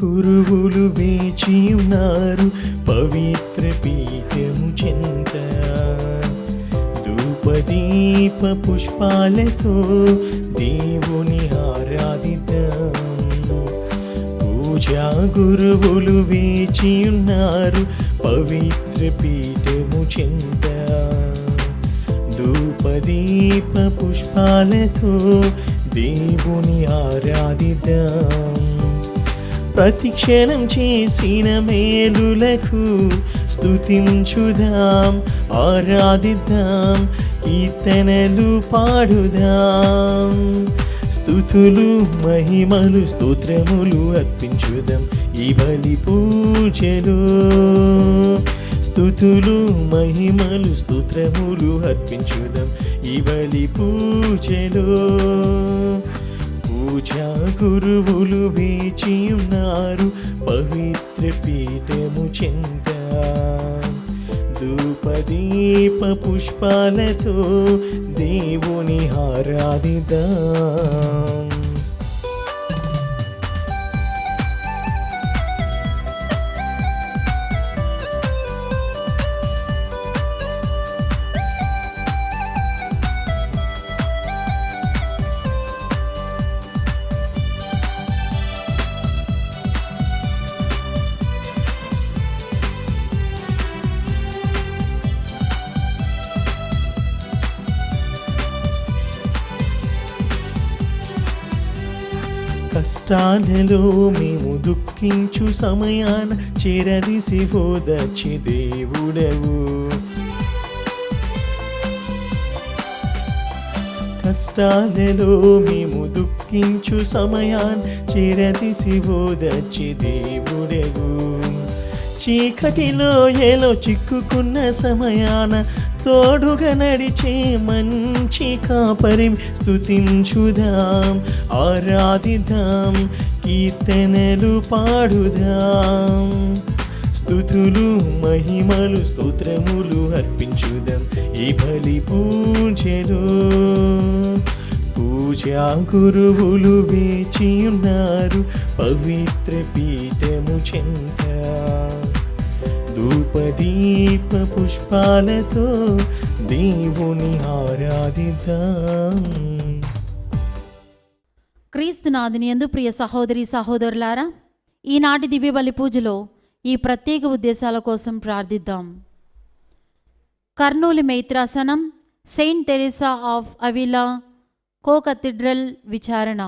గురువులు వేచి ఉన్నారు పవిత్ర పీఠము చెంత. ధూపదీప పుష్పాలతో దేవుని ఆరాధిద్దాం. పూజా గురువులు వేచి ఉన్నారు పవిత్ర పీఠము చెంత. ధూపదీప పుష్పాలతో దేవుని ఆరాధిద్దాం. ప్రతిక్షణం చేసిన మేలులకు స్తుతించుదాం, ఆరాధిద్దాం, కీర్తనలు పాడుదాం. స్తుతులు మహిమలు స్తోత్రములు అర్పించుదాం ఈ బలి పూజలో. స్తుతులు మహిమలు స్తోత్రములు అర్పించుదాం ఈ బలి పూజలో. పూజా గురువులు వేచి ఉన్నారు పవిత్ర పీఠము చెంత. ధూపదీప పుష్పాలతో దేవుని ఆరాధిద్దాం. కష్టాలలో మేము దుఃఖించు సమయాన చేరదీసి ఓదార్చి దేవుడవు. కష్టాలలో మేము దుఃఖించు సమయాన చేరదీసి ఓదార్చి దేవుడవు. చీకటిలో ఏలో చిక్కుకున్న సమయాన తోడుగా నడిచే మంచి కాపరి స్తుతించుదాం, ఆరాధిద్దాం, కీర్తనలు పాడుదాం. స్తుతులు మహిమలు స్తోత్రములు అర్పించుదాం ఈ బలి పూజలో. పూజా గురువులు వేచి ఉన్నారు పవిత్ర పీఠము చెంత. ధూపదీప పుష్పాలతో దేవుని ఆరాధిద్దాం. క్రీస్తునాథుని యందు ప్రియ సహోదరి సహోదరులారా, ఈనాటి దివ్య బలి పూజలో ఈ ప్రత్యేక ఉద్దేశాల కోసం ప్రార్థిద్దాం. కర్నూలు మైత్రాసనం, saint Teresa of Avila co cathedral విచారణ.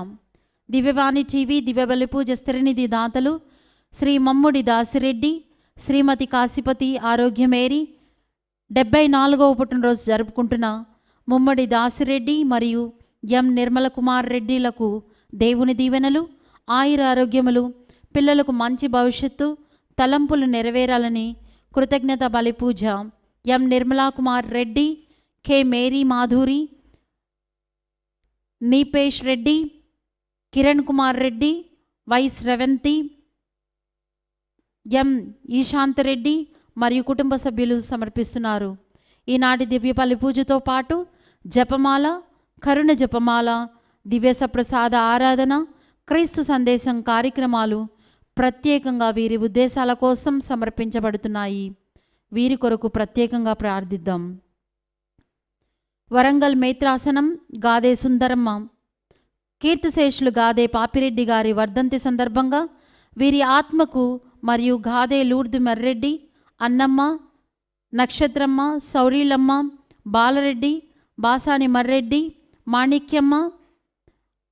దివ్యవాణి టీవీ దివ్య బలి పూజ స్థిరనిధి దాతలు శ్రీ మమ్ముడి దాసిరెడ్డి, శ్రీమతి కాశీపతి ఆరోగ్యమేరి 74వ పుట్టినరోజు జరుపుకుంటున్న ముమ్మడి దాసిరెడ్డి మరియు ఎం నిర్మల కుమార్ రెడ్డిలకు దేవుని దీవెనలు, ఆయుర ఆరోగ్యములు, పిల్లలకు మంచి భవిష్యత్తు, తలంపులు నెరవేరాలని కృతజ్ఞత బలి పూజ M Nirmala Kumar Reddy, K Mary Madhuri, Nipesh Reddy, Kiran Kumar Reddy, Y Sravanthi, M Eshanth Reddy మరియు కుటుంబ సభ్యులు సమర్పిస్తున్నారు. ఈనాటి దివ్య బలి పూజతో పాటు జపమాల, కరుణ జపమాల, దివ్య సప్రసాద ఆరాధన, క్రీస్తు సందేశం కార్యక్రమాలు ప్రత్యేకంగా వీరి ఉద్దేశాల కోసం సమర్పించబడుతున్నాయి. వీరి కొరకు ప్రత్యేకంగా ప్రార్థిద్దాం. వరంగల్ మైత్రాసనం గాదే సుందరమ్మ, కీర్తిశేషులు గాదే పాపిరెడ్డి గారి వర్ధంతి సందర్భంగా వీరి ఆత్మకు మరియు గాదే లూర్దు మర్రెడ్డి, అన్నమ్మ, నక్షత్రమ్మ, సౌరీలమ్మ, బాలరెడ్డి, బాసాని మర్రెడ్డి, మాణిక్యమ్మ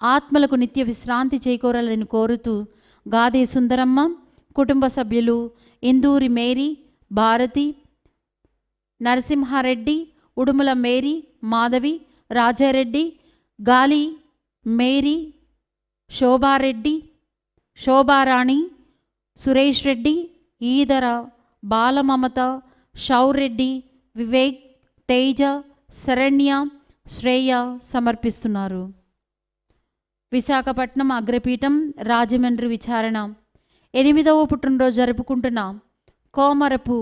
ఆత్మలకు నిత్య విశ్రాంతి చేకూరాలని కోరుతూ గాదే సుందరమ్మ కుటుంబ సభ్యులు ఇందూరి మేరీ, భారతి, నరసింహారెడ్డి, ఉడుముల మేరీ, మాధవి, రాజారెడ్డి, గాలి మేరీ, శోభారెడ్డి, శోభారాణి, సురేష్ రెడ్డి, ఈదర, బాలమమత, షౌరెడ్డి, వివేక్, తేజ, శరణ్య, శ్రేయ సమర్పిస్తున్నారు. విశాఖపట్నం అగ్రపీఠం రాజమండ్రి విచారణ 8వ పుట్టినరోజు జరుపుకుంటున్న కోమరపు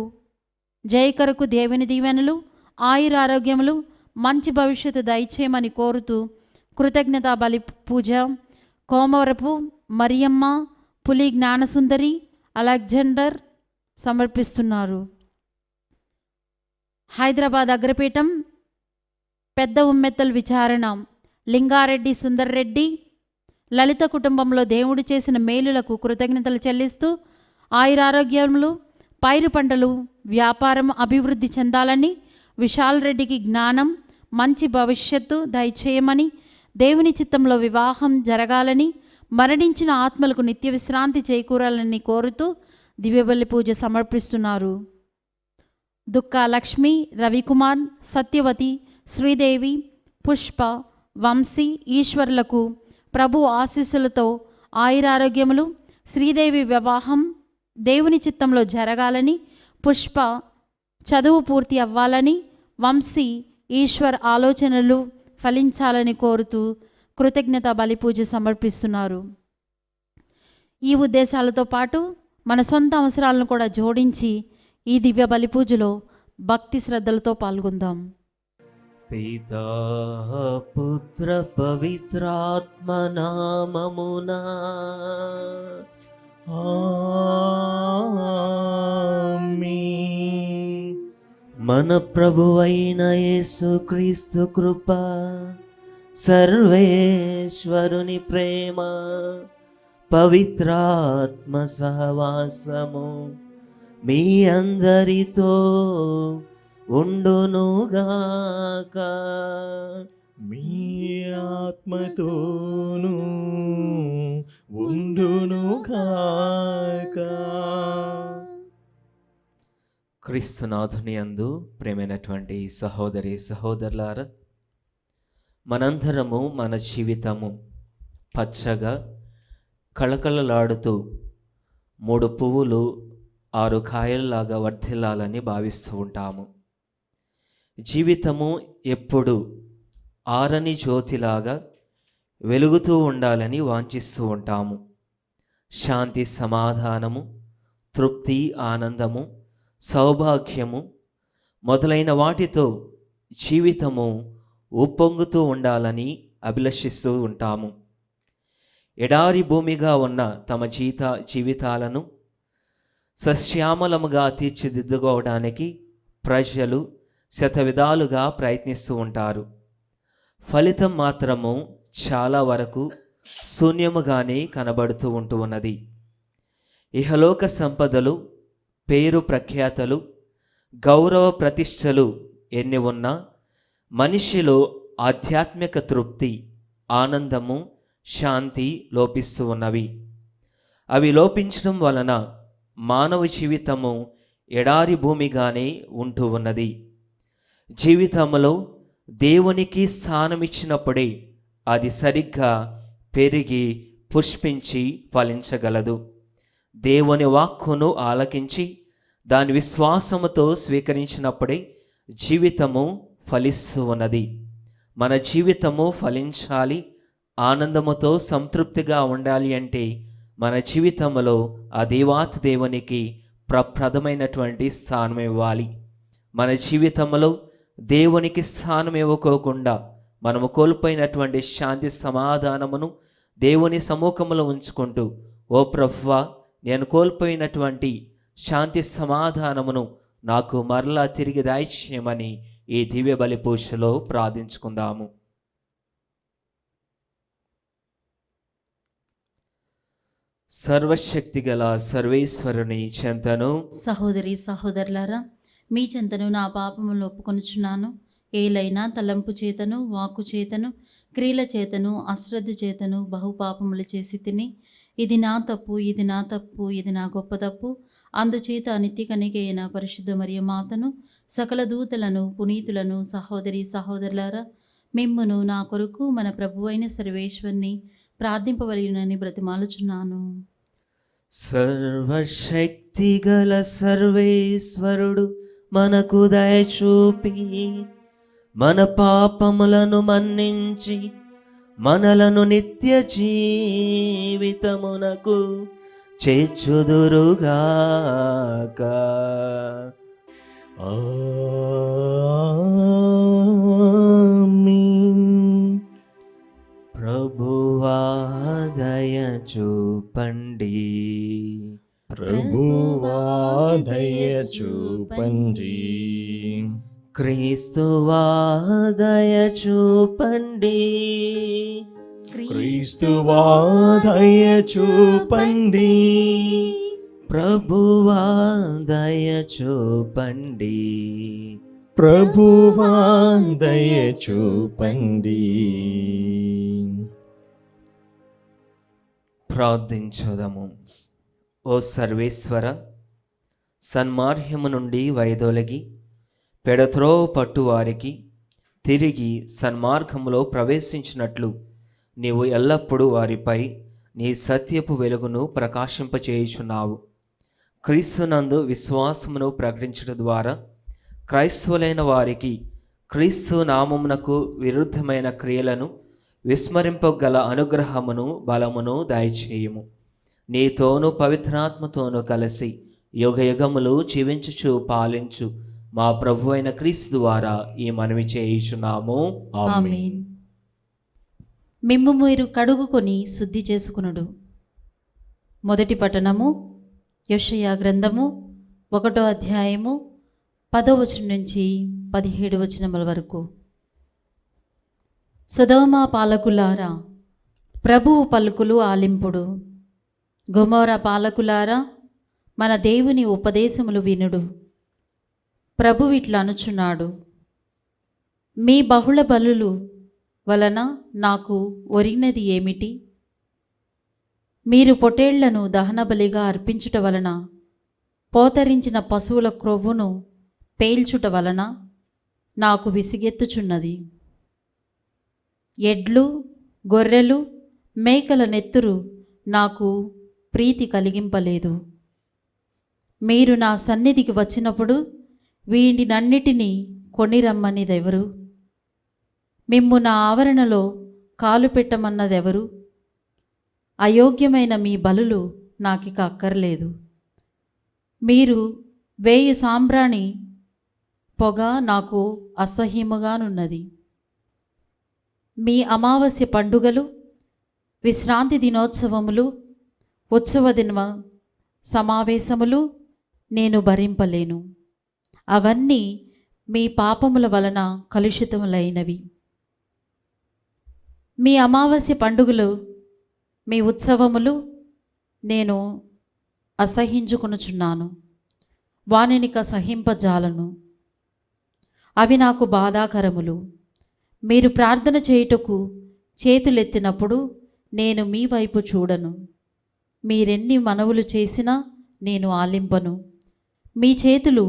జయకరకు దేవుని దీవెనలు, ఆయురారోగ్యములు, మంచి భవిష్యత్తు దయచేయమని కోరుతూ కృతజ్ఞతా బలి పూజ కోమరపు మరియమ్మ, పులి జ్ఞానసుందరి అలెగ్జాండర్ సమర్పిస్తున్నారు. హైదరాబాద్ అగ్రపీఠం పెద్ద ఉమ్మెత్తలు విచారణ లింగారెడ్డి సుందర్రెడ్డి లలిత కుటుంబంలో దేవుడు చేసిన మేలులకు కృతజ్ఞతలు చెల్లిస్తూ ఆయురారోగ్యములు, పైరు పంటలు, వ్యాపారం అభివృద్ధి చెందాలని, విశాల్ రెడ్డికి జ్ఞానం, మంచి భవిష్యత్తు దయచేయమని, దేవుని చిత్తంలో వివాహం జరగాలని, మరణించిన ఆత్మలకు నిత్య విశ్రాంతి చేకూరాలని కోరుతూ దివ్యబలి పూజ సమర్పిస్తున్నారు. దుక్కా లక్ష్మి, రవికుమార్, సత్యవతి, శ్రీదేవి, పుష్ప, వంశీ, ఈశ్వర్లకు ప్రభు ఆశీస్సులతో ఆయురారోగ్యములు, శ్రీదేవి వివాహం దేవుని చిత్తంలో జరగాలని, పుష్ప చదువు పూర్తి అవ్వాలని, వంశీ, ఈశ్వర్ ఆలోచనలు ఫలించాలని కోరుతూ కృతజ్ఞత బలి పూజ సమర్పిస్తున్నారు. ఈ ఉద్దేశాలతో పాటు మన సొంత అవసరాలను కూడా జోడించి ఈ దివ్య బలి పూజలో భక్తి శ్రద్ధలతో పాల్గొందాం. పితా పుత్ర పవిత్రాత్మ నామమునా ఆమేన్. మన ప్రభువైన యేసుక్రీస్తు కృప, సర్వేశ్వరుని ప్రేమ, పవిత్రాత్మ సహవాసము మీ అందరితో ఉండునుగాక. మీ ఆత్మతోనూ ఉండునుగాక. క్రీస్తునాథుని యందు ప్రేమైనటువంటి సహోదరి సహోదరులారా, మనందరము మన జీవితము పచ్చగా కళకళలాడుతూ 3 పువ్వులు 6 కాయల్లాగా వర్ధిల్లాలని భావిస్తూ ఉంటాము. జీవితము ఎప్పుడు ఆరని జ్యోతిలాగా వెలుగుతూ ఉండాలని వాంఛిస్తూ ఉంటాము. శాంతి, సమాధానము, తృప్తి, ఆనందము, సౌభాగ్యము మొదలైన వాటితో జీవితము ఉప్పొంగుతూ ఉండాలని అభిలషిస్తూ ఉంటాము. ఎడారి భూమిగా ఉన్న తమ జీవితాలను సశ్యామలముగా తీర్చిదిద్దుకోవడానికి ప్రజలు శతవిధాలుగా ప్రయత్నిస్తూ ఉంటారు. ఫలితం మాత్రము చాలా వరకు శూన్యముగానే కనబడుతూ ఉన్నది. ఇహలోక సంపదలు, పేరు ప్రఖ్యాతలు, గౌరవ ప్రతిష్టలు ఎన్ని ఉన్నా మనిషిలో ఆధ్యాత్మిక తృప్తి, ఆనందము, శాంతి లోపిస్తూ ఉన్నవి. అవి లోపించడం వలన మానవ జీవితము ఎడారి భూమిగానే ఉంటూ ఉన్నది. జీవితంలో దేవునికి స్థానమిచ్చినప్పుడే అది సరిగ్గా పెరిగి పుష్పించి ఫలించగలదు. దేవుని వాక్కును ఆలకించి దాని విశ్వాసముతో స్వీకరించినప్పుడే జీవితము ఫలిస్తూ ఉన్నది. మన జీవితము ఫలించాలి, ఆనందముతో సంతృప్తిగా ఉండాలి అంటే మన జీవితంలో ఆ దేవాతి దేవునికి ప్రప్రథమైనటువంటి స్థానం ఇవ్వాలి. మన జీవితంలో దేవునికి స్థానం ఇవ్వకోకుండా మనము కోల్పోయినటువంటి శాంతి సమాధానమును దేవుని సముఖంలో ఉంచుకుంటూ, ఓ ప్రభువా, నేను కోల్పోయినటువంటి శాంతి సమాధానమును నాకు మరలా తిరిగి దయచేయమని ఈ దివ్య బలి పూజలో ప్రార్థించుకుందాము. సర్వశక్తి గల సర్వేశ్వరుని చెంతను, సహోదరి సహోదరులారా, మీ చెంతను నా పాపములు ఒప్పుకొనుచున్నాను. ఏలైనా తలంపు చేతను, వాక్కు చేతను, క్రియల చేతను, అశ్రద్ధ చేతను బహుపాపములు చేసి తిని, ఇది నా తప్పు, ఇది నా తప్పు, ఇది నా గొప్ప తప్పు. అందుచేత నిత్య కనికైన పరిశుద్ధ మరియ మాతను, సకల దూతలను, పునీతులను, సహోదరి సహోదరులారా, మిమ్మును నా కొరకు మన ప్రభువైన సర్వేశ్వరుని ప్రార్థింపవలయునని బ్రతిమాలుచున్నాను. సర్వశక్తి గల సర్వేశ్వరుడు మనకు దయచూపి మన పాపములను మన్నించి మనలను నిత్య జీవితమునకు చేర్చుదురుగాక. ఆమేన్. ప్రభువా దయ చూపండి. ప్రభువా దయ చూపండి. క్రీస్తువా దయ చూపండి. క్రీస్తువా దయ చూపండి. ప్రభువా దయ చూపండి. ప్రభువా దయ చూపండి. ప్రార్థించుదము. ఓ సర్వేశ్వర, సన్మార్గము నుండి వైదొలగి పెడత్రోవ పట్టువారికి తిరిగి సన్మార్గములో ప్రవేశించినట్లు నీవు ఎల్లప్పుడూ వారిపై నీ సత్యపు వెలుగును ప్రకాశింపచేయుచున్నావు. క్రీస్తునందు విశ్వాసమును ప్రకటించడం ద్వారా క్రైస్తవులైన వారికి క్రీస్తు నామమునకు విరుద్ధమైన క్రియలను విస్మరింపగల అనుగ్రహమును బలమును దయచేయము. నీతోనూ పవిత్రాత్మతోనూ కలిసి యుగయుగములు జీవించుచు పాలించు మా ప్రభు అయిన క్రీస్తు ద్వారా ఈ మనవి చేయుచున్నాము. ఆమేన్. మిమ్ము మీరు కడుగుకొని శుద్ధి చేసుకునుడు. మొదటి పట్టణము యెషయా గ్రంథము 1వ అధ్యాయము 10వ వచనం నుంచి 17వ వచనముల వరకు. సొదొమ పాలకులారా, ప్రభువు పలుకులు ఆలింపుడు. గొమొర పాలకులారా, మన దేవుని ఉపదేశములు వినుడు. ప్రభు ఇట్లా అనుచున్నాడు: మీ బహుళ బలులు వలన నాకు ఒరిగినది ఏమిటి? మీరు పొటేళ్లను దహనబలిగా అర్పించుట వలన, పోతరించిన పశువుల క్రొవ్వును పేల్చుట వలన నాకు విసిగెత్తుచున్నది. ఎడ్లు, గొర్రెలు, మేకల నెత్తురు నాకు ప్రీతి కలిగింపలేదు. మీరు నా సన్నిధికి వచ్చినప్పుడు వీటినన్నిటినీ కొనిరమ్మనిదెవరు? మిమ్ము నా ఆవరణలో కాలు పెట్టమన్నదెవరు? అయోగ్యమైన మీ బలులు నాకిక అక్కర్లేదు. మీరు వేయు సాంబ్రాణి పొగ నాకు అసహ్యముగానున్నది. మీ అమావాస్య పండుగలు, విశ్రాంతి దినోత్సవములు, ఉత్సవ దిన సమావేశములు నేను భరింపలేను. అవన్నీ మీ పాపముల వలన కలుషితములైనవి. మీ అమావాస్య పండుగలు, మీ ఉత్సవములు నేను అసహించుకొనుచున్నాను. వానినిక సహింపజాలను. అవి నాకు బాధాకరములు. మీరు ప్రార్థన చేయుటకు చేతులెత్తినప్పుడు నేను మీ వైపు చూడను. మీరెన్ని మనవులు చేసినా నేను ఆలింపను. మీ చేతులు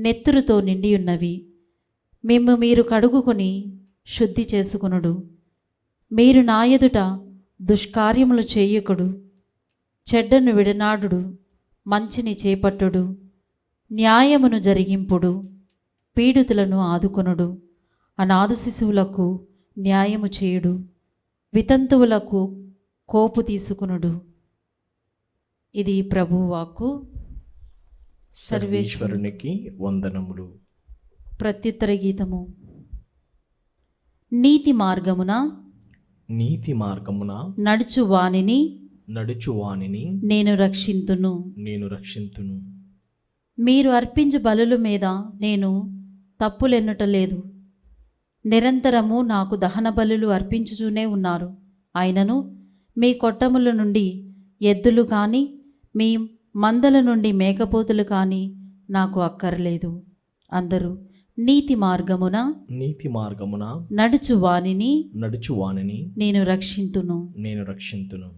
నెత్తురుతో నిండియున్నవి. మిమ్ము మీరు కడుగుకొని శుద్ధి చేసుకొనుడు. మీరు నా ఎదుట దుష్కార్యములు చేయకుడు. చెడ్డను విడనాడుడు, మంచిని చేపట్టుడు, న్యాయమును జరిగింపుడు, పీడితులను ఆదుకొనుడు, అనాథ శిశువులకు న్యాయము చేయుడు, వితంతువులకు కోపు తీసుకునుడు. ఇది ప్రభువు వాక్కు. సర్వేశ్వరునికి వందనములు. ప్రత్యుత్తర గీతము. నీతి మార్గమున నీతి మార్గమున నడుచు వానిని నడుచువానిని నేను రక్షింతును. నేను రక్షింతును. మీరు అర్పించు బలుల మీద నేను తప్పులెన్నుటలేదు. నిరంతరము నాకు దహన బలులు అర్పించుచూనే ఉన్నారు. అయినను మీ కొట్టముల నుండి ఎద్దులు కానీ, మీ మందల నుండి మేకపోతులు కానీ నాకు అక్కర్లేదు. అందరూ నీతి మార్గమున నీతి మార్గమున నడుచు వానిని నడుచువానిని నేను రక్షింతును. నేను రక్షింతును.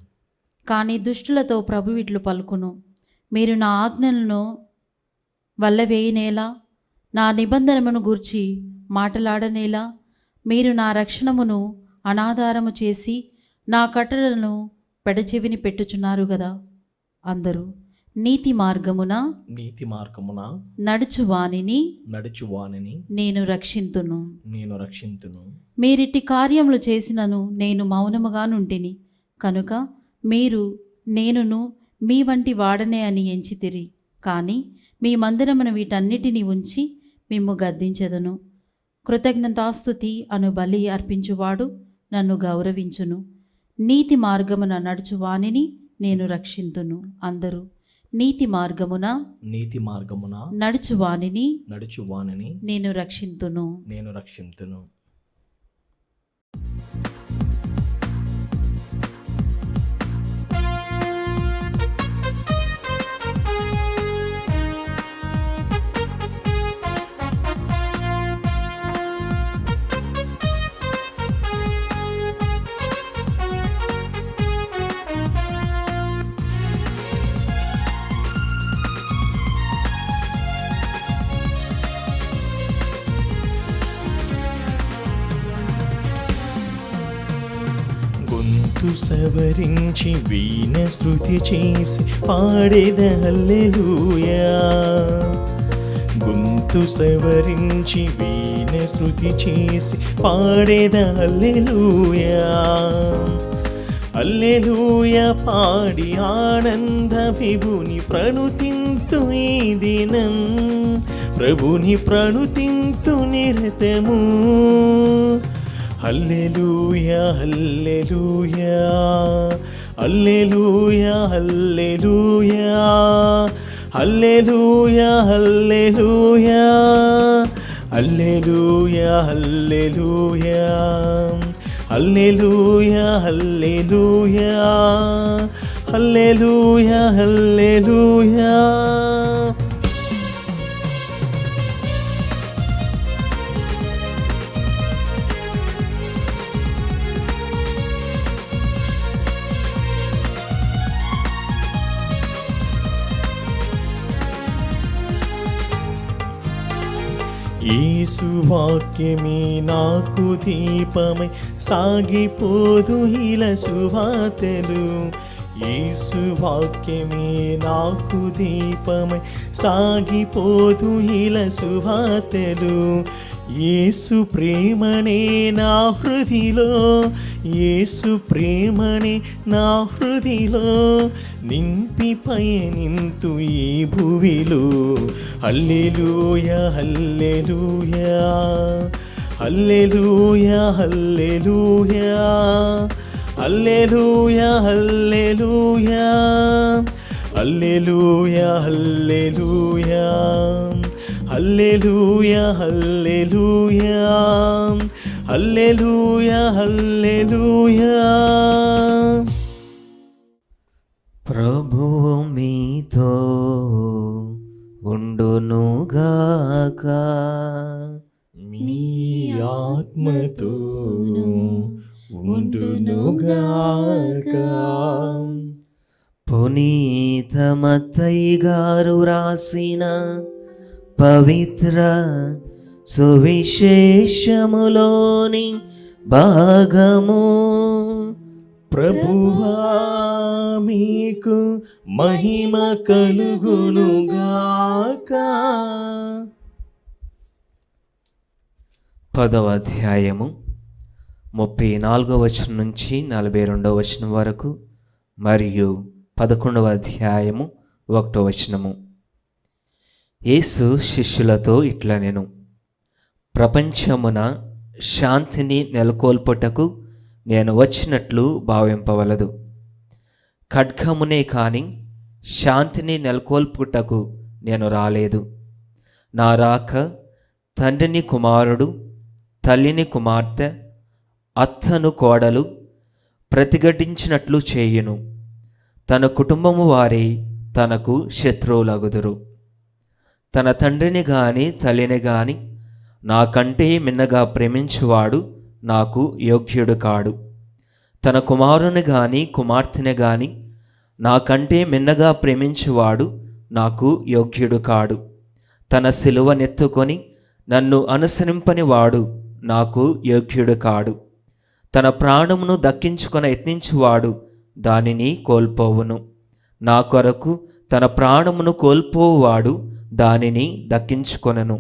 కానీ దుష్టులతో ప్రభు ఇట్లు పలుకును: మీరు నా ఆజ్ఞలను వల్లవేయనేలా, నా నిబంధనమును గూర్చి మాటలాడనేలా, మీరు నా రక్షణమును అనాధారము చేసి నా కట్టడలను పెడచెవిని పెట్టుచున్నారు గదా. అందరూ నీతి మార్గమున నీతి మార్గమున నడుచు వానిని నడుచువానిని నేను రక్షింతును. నేను రక్షింతును. మీరిట్టి కార్యములు చేసినను నేను మౌనముగా నుంటిని కనుక మీరు నేనును మీ వంటి వాడనే అని ఎంచితిరి. కానీ మీ మందిరమున వీటన్నిటినీ ఉంచి మిమ్ము గద్దించెదను. కృతజ్ఞతాస్తుతి అను బలి అర్పించువాడు నన్ను గౌరవించును. నీతి మార్గమున నడుచు వానిని నేను రక్షింతును. అందరూ నీతి మార్గమున నీతి మార్గమున నడుచు వానిని నడుచు వానిని నేను రక్షింతును. నేను రక్షింతును. గొంతు సవరించి వీణ శృతి చేసి పాడేద హల్లెలూయా. గొంతు సవరించి వీణ శృతి చేసి పాడేద హల్లెలూయా. హల్లెలూయా పాడి ఆనంద విభుని ప్రణుతింతు ఈ దినం, ప్రభుని ప్రణుతింతు నిరతము. హల్లెలూయా హల్లెలూయా హల్లెలూయా హల్లెలూయా హల్లెలూయా హల్లెలూయా హల్లెలూయా హల్లెలూయా హల్లెలూయా హల్లెలూయా హల్లెలూయా హల్లెలూయా. యేసు వాక్యమే నాకు దీపమై సాగిపోదు ఇలా సువార్తలు. యేసు వాక్యమే నాకు దీపమై సాగిపోదు ఇలా సువార్తలు. యేసు ప్రేమనే నా హృదిలో, యేసు ప్రేమనే నా హృదిలో నింపి పయనింతు ఈ భువిలో. హల్లెలూయా హల్లెలూయా హల్లెలూయా హల్లెలూయా హల్లెలూయా హల్లెలూయా హల్లెలూయా హల్లెలూయా హల్లెలూయా హల్లెలూయా హల్లెలూయా హల్లెలూయా. ప్రభువు మీతో ఉండునుగాక, మీ ఆత్మతోను ఉండునుగాక. పునీత మత్తయి గారు రాసిన పవిత్ర సువిశేషములోని భాగము. ప్రభువా మీకు మహిమ కలుగునుగాక. 10వ అధ్యాయము 34వ వచనం నుంచి 42వ వచనం వరకు మరియు 11వ అధ్యాయము 1వ వచనము. యేసు శిష్యులతో ఇట్లా నేను ప్రపంచమున శాంతిని నెలకొల్పుటకు నేను వచ్చినట్లు భావింపవలదు. ఖడ్గమునే కాని శాంతిని నెలకొల్పుటకు నేను రాలేదు. నా రాక తండ్రిని కుమారుడు, తల్లిని కుమార్తె, అత్తను కోడలు ప్రతిఘటించినట్లు చేయును. తన కుటుంబము వారి తనకు శత్రువులగుదురు. తన తండ్రిని గాని తల్లిని గాని నాకంటే మిన్నగా ప్రేమించువాడు నాకు యోగ్యుడు కాడు. తన కుమారుని గాని కుమార్తెని గాని నాకంటే మిన్నగా ప్రేమించువాడు నాకు యోగ్యుడు కాడు. తన సిలువనెత్తుకొని నన్ను అనుసరింపని వాడు నాకు యోగ్యుడు కాడు. తన ప్రాణమును దక్కించుకొని యత్నించువాడు దానిని కోల్పోవును. నా కొరకు తన ప్రాణమును కోల్పోవాడు దానిని దక్కించుకొనను.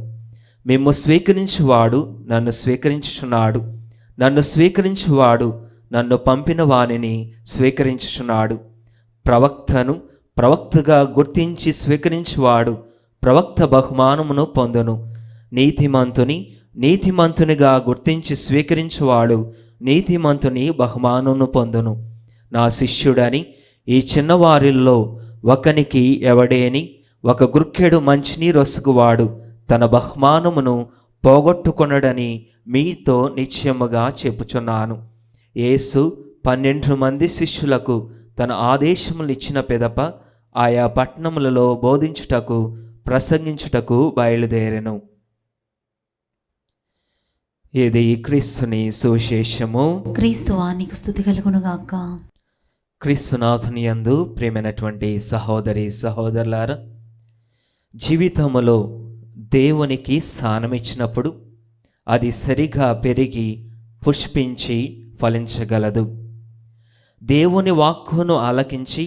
మిమ్ము స్వీకరించువాడు నన్ను స్వీకరించుచున్నాడు, నన్ను స్వీకరించువాడు నన్ను పంపిన వానిని స్వీకరించుచున్నాడు. ప్రవక్తను ప్రవక్తగా గుర్తించి స్వీకరించువాడు ప్రవక్త బహుమానమును పొందును. నీతిమంతునిగా గుర్తించి స్వీకరించువాడు నీతిమంతుని బహుమానమును పొందును. నా శిష్యుడని ఈ చిన్నవారిల్లో ఒకనికి ఎవడేని ఒక గుర్కెడు మంచినీరొసుగువాడు తన బహుమానమును పోగొట్టుకొనడని మీతో నిశ్చయముగా చెప్పుచున్నాను. యేసు 12 మంది శిష్యులకు తన ఆదేశములు ఇచ్చిన పిదప ఆయా పట్టణములలో బోధించుటకు ప్రసంగించుటకు బయలుదేరెను. ఇది క్రీస్తుని సువిశేషము. క్రీస్తువా నీకు స్తుతి కలుగునుగాక. క్రీస్తునాథుని యందు ప్రియమైనటువంటి సహోదరి సహోదరులారా, జీవితములో దేవునికి స్థానం ఇచ్చినప్పుడు అది సరిగా పెరిగి పుష్పించి ఫలించగలదు. దేవుని వాక్కును ఆలకించి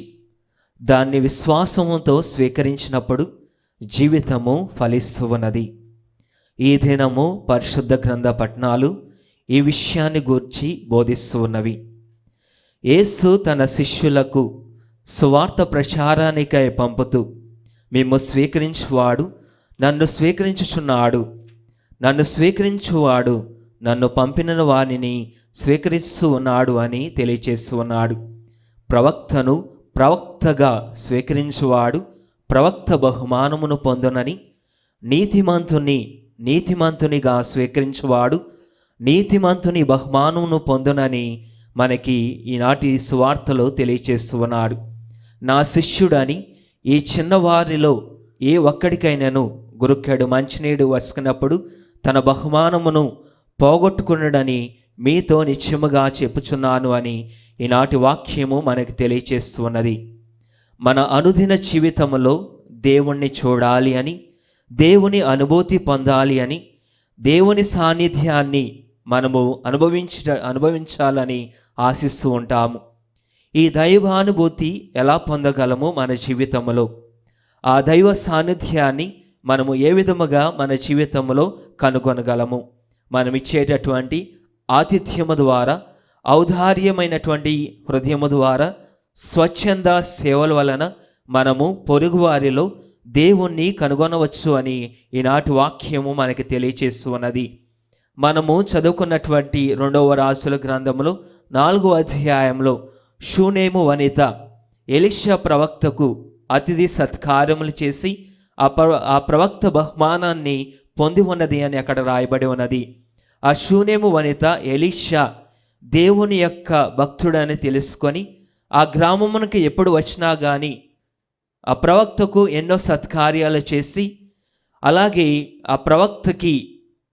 దాన్ని విశ్వాసముతో స్వీకరించినప్పుడు జీవితము ఫలిస్తూ ఉన్నది. ఈ దినము పరిశుద్ధ గ్రంథ పఠనాలు ఈ విషయాన్ని గూర్చి బోధిస్తూ ఉన్నవి. యేసు తన శిష్యులకు సువార్త ప్రచారానికై పంపుతూ, మేము స్వీకరించువాడు నన్ను స్వీకరించుచున్నాడు, నన్ను స్వీకరించువాడు నన్ను పంపిన వారిని స్వీకరిస్తూ ఉన్నాడు అని తెలియచేస్తూ ఉన్నాడు. ప్రవక్తను ప్రవక్తగా స్వీకరించువాడు ప్రవక్త బహుమానమును పొందునని, నీతిమంతునిగా స్వీకరించువాడు నీతిమంతుని బహుమానమును పొందునని మనకి ఈనాటి సువార్తలో తెలియచేస్తూ ఉన్నాడు. నా శిష్యుడని ఈ చిన్నవారిలో ఏ ఒక్కడికైనాను గురుక్కెడు మంచినీడు వసుకున్నప్పుడు తన బహుమానమును పోగొట్టుకున్నాడని మీతో నిశ్చయముగా చెప్పుచున్నాను అని ఈనాటి వాక్యము మనకి తెలియచేస్తూ ఉన్నది. మన అనుదిన జీవితంలో దేవుణ్ణి చూడాలి అని, దేవుని పొందాలి అని, దేవుని సాన్నిధ్యాన్ని మనము అనుభవించాలని ఆశిస్తూ ఉంటాము. ఈ దైవానుభూతి ఎలా పొందగలము మన జీవితంలో? ఆ దైవ సాన్నిధ్యాన్ని మనము ఏ విధముగా మన జీవితంలో కనుగొనగలము? మనం ఇచ్చేటటువంటి ఆతిథ్యము ద్వారా, ఔదార్యమైనటువంటి హృదయము ద్వారా, స్వచ్ఛంద సేవల వలన మనము పొరుగువారిలో దేవుణ్ణి కనుగొనవచ్చు అని ఈనాటి వాక్యము మనకి తెలియచేస్తూ ఉన్నది. మనము చదువుకున్నటువంటి 2వ రాజుల గ్రంథములో 4వ అధ్యాయంలో షూనేము వనిత ఎలీషా ప్రవక్తకు అతిథి సత్కారములు చేసి ఆ ప్రవక్త బహుమానాన్ని పొంది ఉన్నది అని అక్కడ రాయబడి ఉన్నది. ఆ షూనేము వనిత ఎలీషా దేవుని యొక్క భక్తుడని తెలుసుకొని ఆ గ్రామమునకు ఎప్పుడు వచ్చినా కానీ ఆ ప్రవక్తకు ఎన్నో సత్కార్యాలు చేసి, అలాగే ఆ ప్రవక్తకి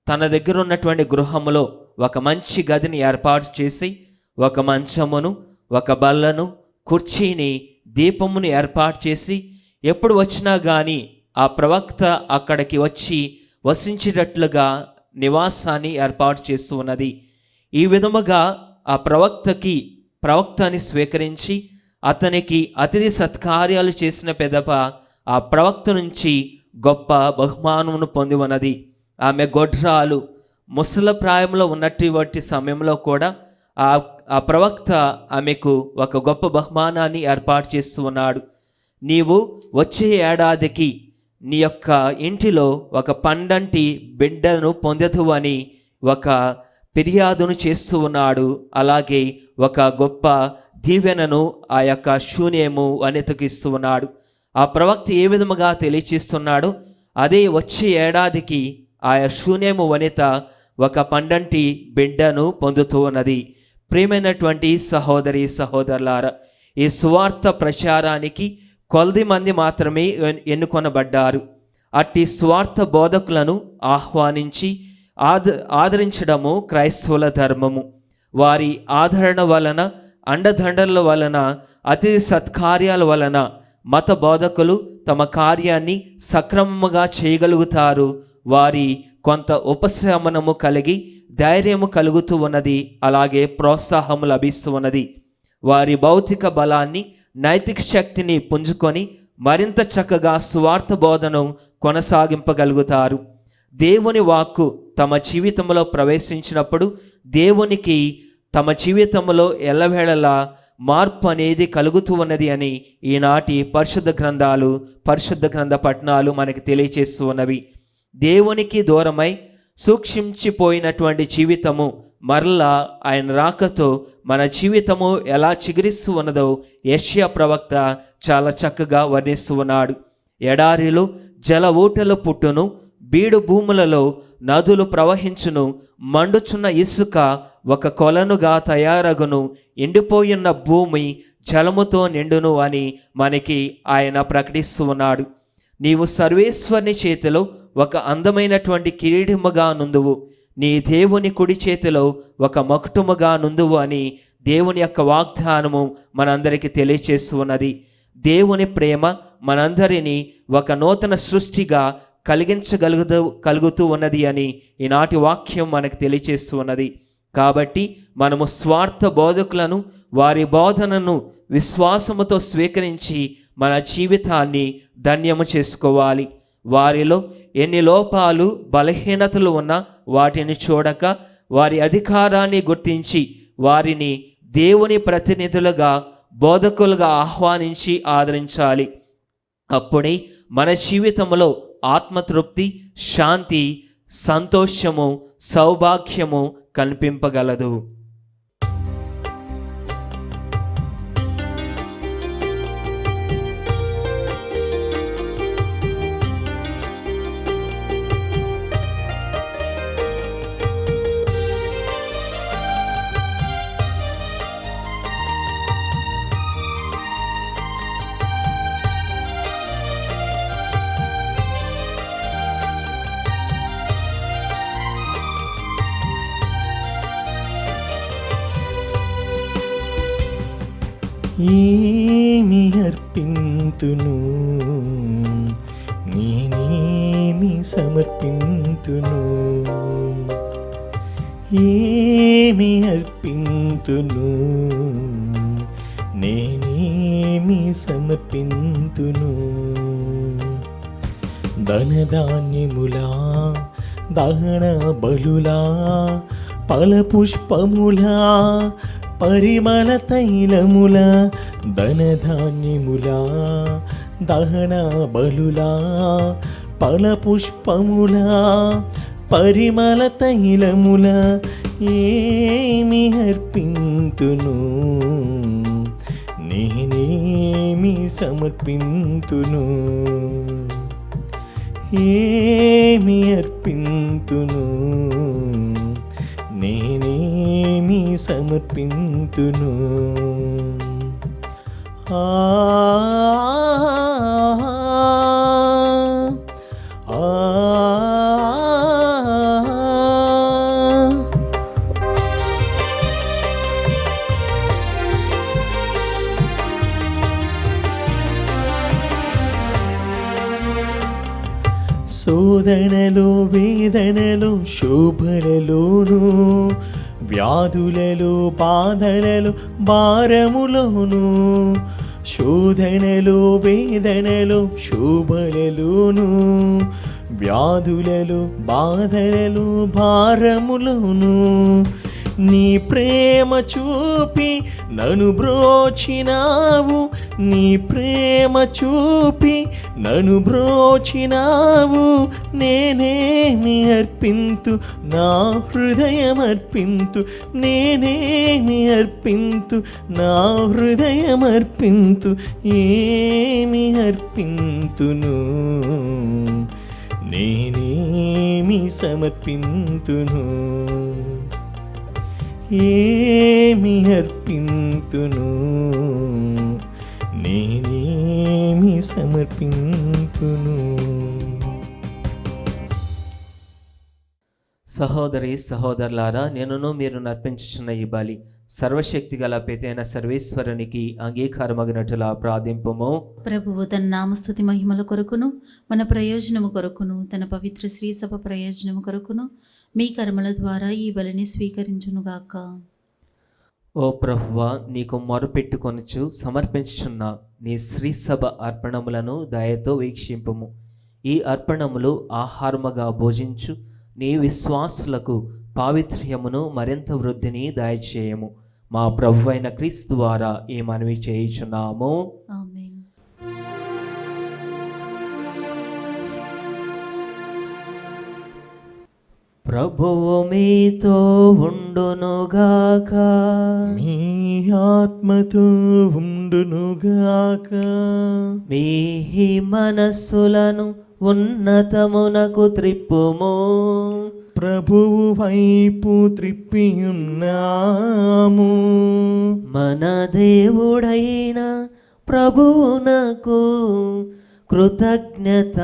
తన దగ్గర ఉన్నటువంటి గృహములో ఒక మంచి గదిని ఏర్పాటు చేసి ఒక మంచమును, ఒక బల్లను, కుర్చీని, దీపమును ఏర్పాటు చేసి ఎప్పుడు వచ్చినా కానీ ఆ ప్రవక్త అక్కడికి వచ్చి వసించేటట్లుగా నివాసాన్ని ఏర్పాటు చేస్తూ ఉన్నది. ఈ విధముగా ఆ ప్రవక్తని స్వీకరించి అతనికి అతిథి సత్కార్యాలు చేసిన పెదప ఆ ప్రవక్త నుంచి గొప్ప బహుమానమును పొంది ఉన్నది. ఆమె గొడ్రాలు ముసల ప్రాయంలో ఉన్నటువంటి సమయంలో కూడా ఆ ప్రవక్త ఆమెకు ఒక గొప్ప బహుమానాన్ని ఏర్పాటు చేస్తూ ఉన్నాడు. నీవు వచ్చే ఏడాదికి నీ యొక్క ఇంటిలో ఒక పండంటి బిడ్డను పొందదు అని ఒక ఫిర్యాదును చేస్తూ ఉన్నాడు. అలాగే ఒక గొప్ప దీవెనను ఆ యొక్క షూనేము వనితకు ఇస్తూ ఉన్నాడు. ఆ ప్రవక్త ఏ విధముగా తెలియచేస్తున్నాడు, అదే వచ్చే ఏడాదికి ఆ షూనేము వనిత ఒక పండంటి బిడ్డను పొందుతూ ఉన్నది. ప్రియమైనటువంటి సహోదరి సహోదరులారా, ఈ సువార్త ప్రచారానికి కొద్ది మంది మాత్రమే ఎన్నుకొనబడ్డారు. అట్టి స్వార్థ బోధకులను ఆహ్వానించి ఆదరించడము క్రైస్తవుల ధర్మము. వారి ఆదరణ వలన, అండదండల వలన, అతిథి సత్కార్యాల వలన మత బోధకులు తమ కార్యాన్ని సక్రమముగా చేయగలుగుతారు. వారి కొంత ఉపశమనము కలిగి ధైర్యము కలుగుతూ ఉన్నది, అలాగే ప్రోత్సాహము లభిస్తూ ఉన్నది. వారి భౌతిక బలాన్ని, నైతిక శక్తిని పుంజుకొని మరింత చక్కగా సువార్త బోధను కొనసాగింపగలుగుతారు. దేవుని వాక్కు తమ జీవితంలో ప్రవేశించినప్పుడు దేవునికి తమ జీవితంలో ఎల్లవేళలా మార్పు అనేది కలుగుతూ ఉన్నది అని ఈనాటి పరిశుద్ధ గ్రంథ పఠనాలు మనకి తెలియచేస్తూ ఉన్నవి. దేవునికి దూరమై సూక్ష్మించిపోయినటువంటి జీవితము మరలా ఆయన రాకతో మన జీవితము ఎలా చిగురిస్తూ ఉన్నదో యెషయా ప్రవక్త చాలా చక్కగా వర్ణిస్తూ ఉన్నాడు. ఎడారిలో జల ఊటలు పుట్టును, బీడు భూములలో నదులు ప్రవహించును, మండుచున్న ఇసుక ఒక కొలనుగా తయారగును, ఎండిపోయిన భూమి జలముతో నిండును అని మనకి ఆయన ప్రకటిస్తూ ఉన్నాడు. నీవు సర్వేశ్వరుని చేతిలో ఒక అందమైనటువంటి కిరీటముగా నుందువు, నీ దేవుని కుడి చేతిలో ఒక మకుటముగా నుందువు అని దేవుని యొక్క వాగ్దానము మనందరికీ తెలియచేస్తూ ఉన్నది. దేవుని ప్రేమ మనందరినీ ఒక నూతన సృష్టిగా కలుగుతూ ఉన్నది అని ఈనాటి వాక్యం మనకు తెలియచేస్తూ ఉన్నది. కాబట్టి మనము స్వార్థ బోధకులను వారి బోధనను విశ్వాసముతో స్వీకరించి మన జీవితాన్ని ధన్యము చేసుకోవాలి. వారిలో ఎన్ని లోపాలు బలహీనతలు ఉన్నా వాటిని చూడక వారి అధికారాన్ని గుర్తించి వారిని దేవుని ప్రతినిధులుగా బోధకులుగా ఆహ్వానించి ఆదరించాలి. అప్పుడే మన జీవితంలో ఆత్మతృప్తి, శాంతి, సంతోషము, సౌభాగ్యము కనిపింపగలదు. ఏమి అర్పింతును, నేనేమి సమర్పింతును, ఏమి అర్పింతును, నేనేమి సమర్పింతును. ధనధాన్యములా, దహన బలులా, ఫలపుష్పములా, పరిమళ తైలముల, ధనధాన్యములా, దహన బలులా, ఫలపుష్పములా, పరిమళ తైలముల, ఏమి అర్పింతును, నేనేమి సమర్పింతును, ఏమి అర్పింతును, నేనేమి సమర్పింతును. ఆ శోధనలో, వేదనలో, శోభలలోను, వ్యాధులలో, బాధలలో, భారములోను, శోధనలో, వేదనలో, శోభలలోను, వ్యాధులలో, బాధలలో, భారములోను, నీ ప్రేమ చూపి నన్ను బ్రోచినావు, నీ ప్రేమ చూపి నన్ను బ్రోచినావు. నేనేమి అర్పింతు, నా హృదయం అర్పింతు, నేనేమి అర్పింతు, నా హృదయం అర్పింతు, ఏమి అర్పింతును, నేనేమి సమర్పింతును, ఏమి అర్పింతును, నేనేమి సమర్పింతును. సహోదరి సహోదరులారా, నేనును మీరు నర్పించుచున్న ఈ బలి సర్వశక్తి గల పితైన సర్వేశ్వరునికి అంగీకారమగినట్లుగా ప్రార్థింపుము. ప్రభువు తన నామస్తుతి మహిమల కొరకును మన ప్రయోజనము కొరకును తన పవిత్ర శ్రీసభ ప్రయోజనము కొరకును మీ కర్మల ద్వారా ఈ బలిని స్వీకరించునుగాక. ఓ ప్రభువా, నీకు మొరపెట్టుకొనుచు సమర్పించుచున్న నీ శ్రీసభ అర్పణములను దయతో వీక్షింపుము. ఈ అర్పణములు ఆహారముగా భోజించు నీ విశ్వాసులకు పావిత్ర్యమును మరింత వృద్ధిని దయచేయము. మా ప్రభువైన క్రీస్తు ద్వారా ఈ మనవి చేయుచున్నాము. ఆమేన్. ప్రభువు మీతో ఉండునుగాక. మీ ఆత్మతో ఉండునుగాక. మీ మనస్సులను ఉన్నతమునకు త్రిప్పుము. ప్రభువు వైపు త్రిప్పియున్నాము. మన దేవుడైన ప్రభువునకు కృతజ్ఞత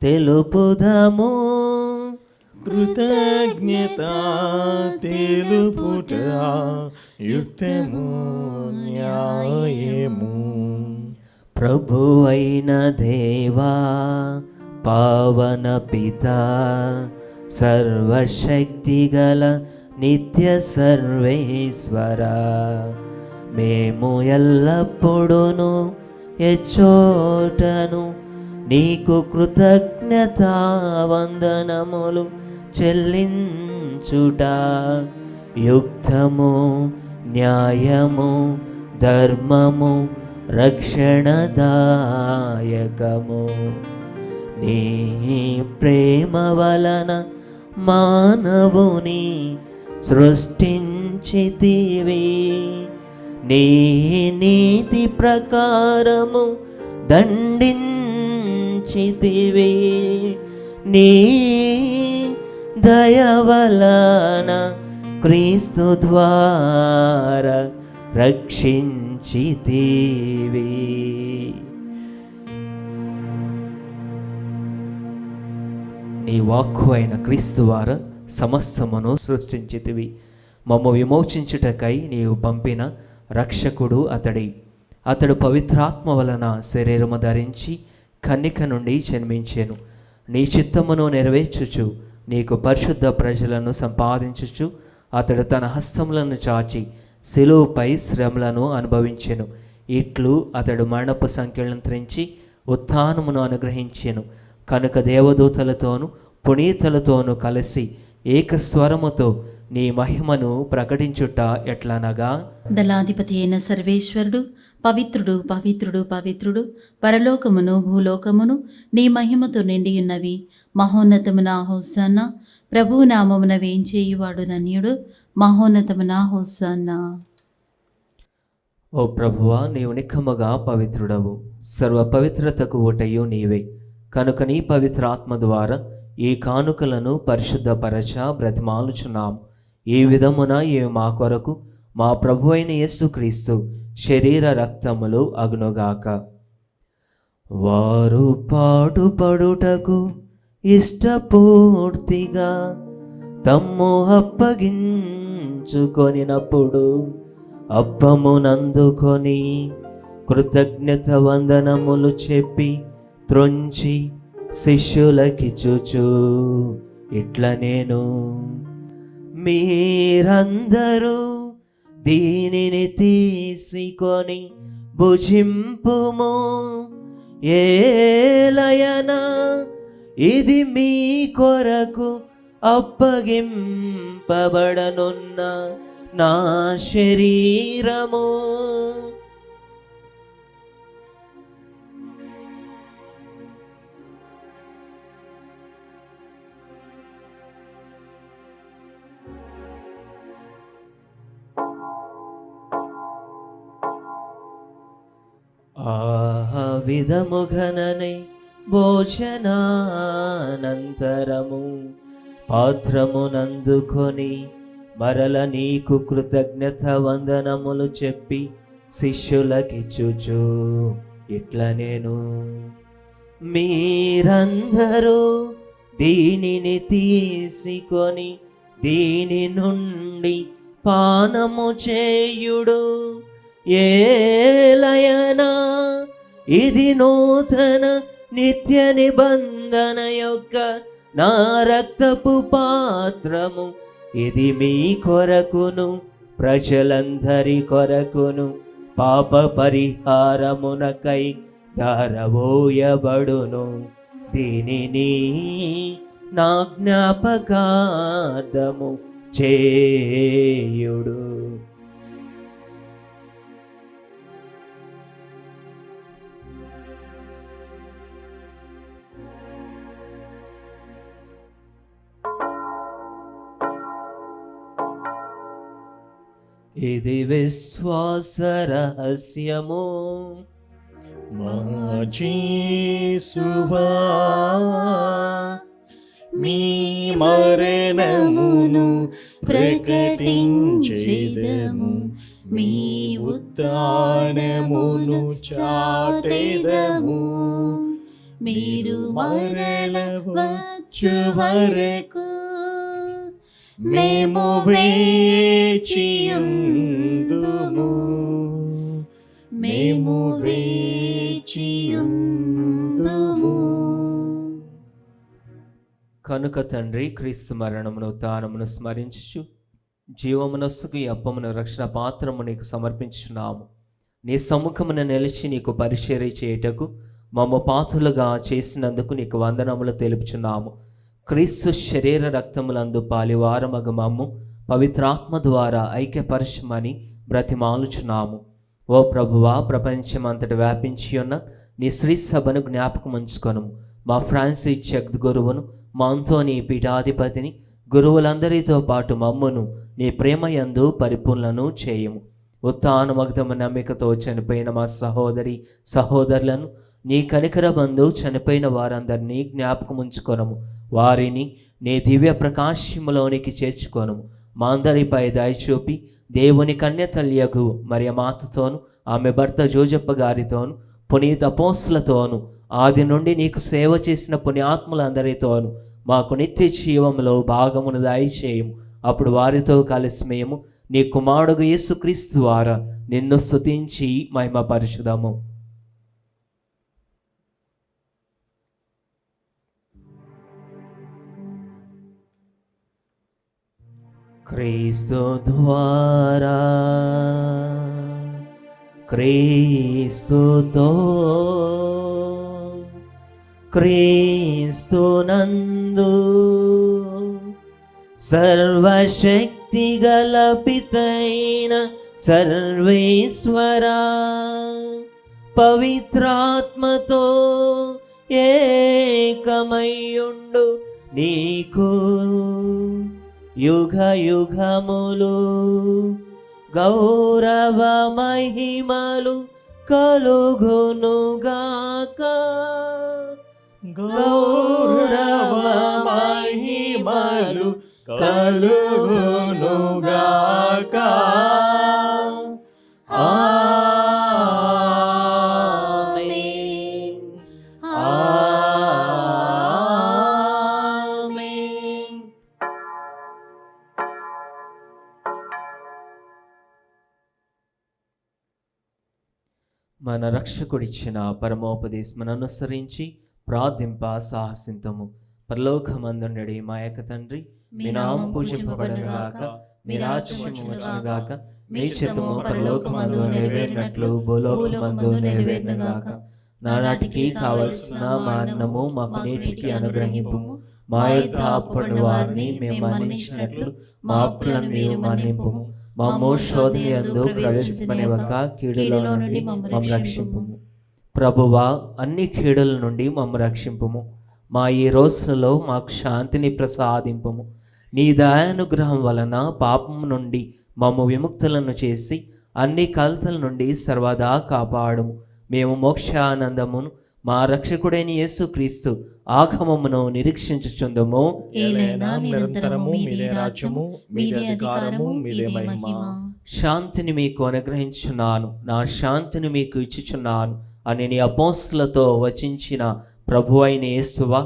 తెలుపుదము. కృతజ్ఞత తెలుపుట యుక్తము న్యాయము. ప్రభువైన దేవా, పావన పిత, సర్వశక్తిగల నిత్య సర్వేశ్వర, మేము ఎల్లప్పుడూను ఎచ్చోటను నీకు కృతజ్ఞత వందనములు చెల్లించుట యుక్తము, న్యాయము, ధర్మము, రక్షణదాయకము. నీ ప్రేమ వలన మానవుని సృష్టించితివి. నీ నీతి ప్రకారము దండించితివి. నీ దయ వలన క్రీస్తు ద్వారా రక్షించితివి. నీ వాక్కు అయిన క్రీస్తు ద్వారా సమస్తమును సృష్టించితివి. మమ్ము విమోచించుటకై నీవు పంపిన రక్షకుడు అతడు పవిత్రాత్మ వలన శరీరము ధరించి కన్నిక నుండి జన్మించెను. నీ చిత్తమును నెరవేర్చుచు నీకు పరిశుద్ధ ప్రజలను సంపాదించుచు అతడు తన హస్తములను చాచి శిలువపై శ్రమలను అనుభవించెను. ఇట్లు అతడు మరణపు సంఖ్యలను త్రెంచి ఉత్థానమును అనుగ్రహించెను. కనుక దేవదూతలతోనూ పునీతులతోనూ కలిసి ఏకస్వరముతో నీ మహిమను ప్రకటించుట ఎట్లనగా, దళాధిపతి అయిన సర్వేశ్వరుడు పవిత్రుడు పవిత్రుడు పవిత్రుడు, పరలోకమును భూలోకమును నీ మహిమతో నిండియున్నవి. మహోన్నతమున హోసన్న, ప్రభువు నామమున వేంచేయువాడు ధన్యుడు. మహోన్నతమున హోసన్న. ఓ ప్రభువా, నీవు నిక్కముగా పవిత్రుడవు, సర్వ పవిత్రతకు ఊటయు నీవే. కనుక నీ పవిత్ర ఆత్మ ద్వారా ఈ కానుకలను పరిశుద్ధపరచ బ్రతిమాలుచున్నాం. ఈ విధమున ఇవి మా కొరకు మా ప్రభు అయిన యేసుక్రీస్తు శరీర రక్తములు అగునుగాక. వారు పాటుపడుటకు ఇష్టపూర్తిగా తమ్ము అప్పగించుకొనినప్పుడు అప్పమునందుకొని కృతజ్ఞత వందనములు చెప్పి త్రొంచి శిష్యులకిచ్చుచు ఇట్ల నేను, మీరందరూ దీనిని తీసుకొని భుజింపుము. ఏలయనా ఇది మీ కొరకు అప్పగింపబడనున్న నా శరీరము. ఆ విధముగననే భోజనానంతరము పాత్రమునందుకొని మరల నీకు కృతజ్ఞత వందనములు చెప్పి శిష్యులకిచ్చుచు ఇట్ల నేను, మీరందరూ దీనిని తీసుకొని దీని నుండి పానము చేయుడు. ఏలయనా ఇది నూతన నిత్య నిబంధన యొక్క నా రక్తపు పాత్రము. ఇది మీ కొరకును ప్రజలందరి కొరకును పాప పరిహారమునకై ధారవోయబడును. దీనిని నా జ్ఞాపకార్థము చేయుడు. ఇది విశ్వాస రహస్యము. మా యేసువా, మీ మరణమును ప్రకటించెదము, మీ ఉత్థానమును చాటెదము. మీరు మరల వచ్చు వరకు మేము వేచియుందుము, మేము వేచియుందుము. కనుక తండ్రి, క్రీస్తు మరణమును ఉత్థానమును స్మరించుచు జీవమునస్సుకు ఈ అప్పమును రక్షణ పాత్రము నీకు సమర్పించుచున్నాము. నీ సముఖమున నిలిచి నీకు పరిచర్య చేయుటకు మమ్మ పాత్రులుగా చేసినందుకు నీకు వందనములు తెలుపుచున్నాము. క్రీస్తు శరీర రక్తములందు పాలివారమగు మమ్ము పవిత్రాత్మ ద్వారా ఐక్యపరచమని బ్రతిమాలుచున్నాము. ఓ ప్రభువా, ప్రపంచమంతటి వ్యాపించి ఉన్న నీ శ్రీ సభను జ్ఞాపకం ఉంచుకొను. మా ఫ్రాన్సిస్ జగద్గురువును, మా అంతోని పీఠాధిపతిని, గురువులందరితో పాటు మమ్మును నీ ప్రేమయందు పరిపూర్ణను చేయము. ఉత్థానమగ్ధమ నమ్మికతో చనిపోయిన మా సహోదరి సహోదరులను నీ కనికరమందు చనిపోయిన వారందరినీ జ్ఞాపకం ఉంచుకొనము. వారిని నీ దివ్య ప్రకాశములోనికి చేర్చుకొనము. మా అందరిపై దయచూపి దేవుని కన్యతల్యగు మరియమాతతోను, ఆమె భర్త జోజప్ప గారితోను, పునీత అపోస్తులతోను, ఆది నుండి నీకు సేవ చేసిన పుణ్యాత్ములందరితోను మాకు నిత్య జీవములో భాగమును దయచేయము. అప్పుడు వారితో కలిసి మేము నీ కుమారుడు యేసుక్రీస్తు ద్వారా నిన్ను స్తుతించి మహిమపరచుదాము. క్రీస్తు ద్వారా, క్రీస్తుతో, క్రీస్తునందు సర్వశక్తి గల పితైన సర్వేశ్వరా, పవిత్రాత్మతో ఏకమయ్యుండు నీకు యుగ యుగములు గౌరవ మహిమలు కలుగునుగాక. గౌరవ మహిమలు కలుగునుగాక. ఆమేన్. ఆమేన్. మన రక్షకుడిచ్చిన పరమోపదేశమును అనుసరించి ప్రార్థింప సాహసింతము. పరలోకమందుండెడి మా యొక్క తండ్రి, మీ నామము పూజింపబడునుగాక, మీ రాజ్యము వచ్చునుగాక, మీ చిత్తము పరలోకమందు నెరవేరినట్లు భూలోకమందు నెరవేరునుగాక. నానాటికి కావలసిన మా అన్నము మాకు నేటికి అనుగ్రహింపుము. మా యొక్క అప్పుల వారిని మేము మన్నించినట్లు మా అప్పులను మీరు మన్నింపుము. మా శోధన యందు ప్రవేశింపనివ్వక కీడులో నుండి మమ్ము రక్షింపుము. ప్రభువా, అన్ని కీడుల నుండి మమ్ము రక్షింపుము. మా ఈ రోజులలో మాకు శాంతిని ప్రసాదింపుము. నీ దయానుగ్రహం వలన పాపము నుండి మమ్ము విముక్తులను చేసి అన్ని కలతల నుండి సర్వదా కాపాడుము. మేము మోక్షానందమును మా రక్షకుడైన యేసుక్రీస్తు ఆగమమును నిరీక్షించుచుందుము. ఏలైనా నిరంతరము మీదే రాజ్యము, మీదే అధికారము, మీదే మహిమ. శాంతిని మీకు అనుగ్రహించున్నాను, నా శాంతిని మీకు ఇచ్చుచున్నాను అని నీ అపోస్తులతో వచించిన ప్రభు అయిన యేసువా,